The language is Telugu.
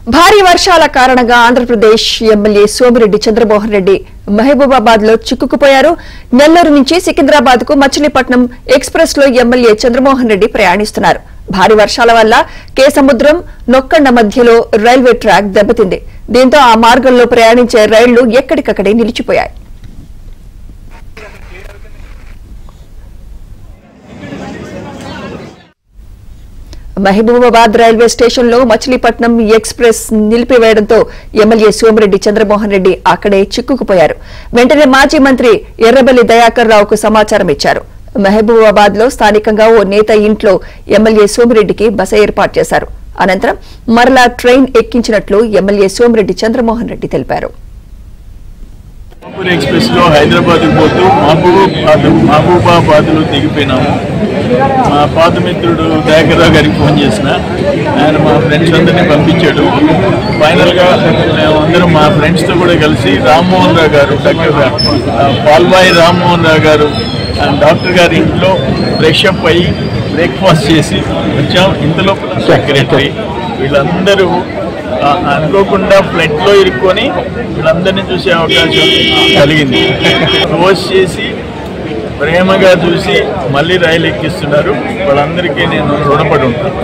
భారీ వర్షాల కారణంగా ఆంధ్రప్రదేశ్ ఎమ్మెల్యే సోమిరెడ్డి చంద్రమోహన్ రెడ్డి మహబూబాబాద్ లో చిక్కుకుపోయారు. నెల్లూరు నుంచి సికింద్రాబాద్ కు మచిలీపట్నం ఎక్స్ప్రెస్ లో ఎమ్మెల్యే చంద్రమోహన్ రెడ్డి ప్రయాణిస్తున్నారు. భారీ వర్షాల వల్ల కేసముద్రం నొక్కండ మధ్యలో రైల్వే ట్రాక్ దెబ్బతింది. దీంతో ఆ మార్గంలో ప్రయాణించే రైళ్లు ఎక్కడికక్కడే నిలిచిపోయాయి. మహబూబాబాద్ రైల్వే స్టేషన్ లో మచిలీపట్నం ఎక్స్ప్రెస్ నిలిపివేయడంతో ఎమ్మెల్యే సోమిరెడ్డి చంద్రమోహన్ రెడ్డి అక్కడే చిక్కుకుపోయారు. వెంటనే మాజీ మంత్రి ఎర్రబెల్లి దయాకర్ రావుకు సమాచారం ఇచ్చారు. మహబూబాబాద్ లో స్థానికంగా ఓ నేత ఇంట్లో ఎమ్మెల్యే సోమిరెడ్డికి బస ఏర్పాటు చేశారు. అనంతరం మరలా ట్రైన్ ఎక్కించినట్లు ఎమ్మెల్యే సోమిరెడ్డి చంద్రమోహన్ రెడ్డి తెలిపారు. ఎక్స్ప్రెస్ లో హైదరాబాద్ పోతూ మహబూబాబాద్ లో దిగిపోయినాము. మా పాత మిత్రుడు దయాకర్రావు గారికి ఫోన్ చేసిన ఆయన మా ఫ్రెండ్స్ అందరినీ పంపించాడు. ఫైనల్గా మేము అందరం మా ఫ్రెండ్స్తో కూడా కలిసి రామ్మోహన్ రావు గారు డాక్టర్ పాల్వాయి రామ్మోహన్ రావు గారు డాక్టర్ గారి ఇంట్లో ఫ్రెష్ అప్ అయ్యి బ్రేక్ఫాస్ట్ చేసి వచ్చాం. ఇంతలోపల సెక్రటరీ వీళ్ళందరూ అనుకోకుండా ఫ్లైట్లో ఇరుక్కొని వీళ్ళందరినీ చూసే అవకాశం కలిగింది. రోజు చేసి ప్రేమగా చూసి మళ్ళీ రైలు ఎక్కిస్తున్నారు. వాళ్ళందరికీ నేను రుణపడి ఉంటాను.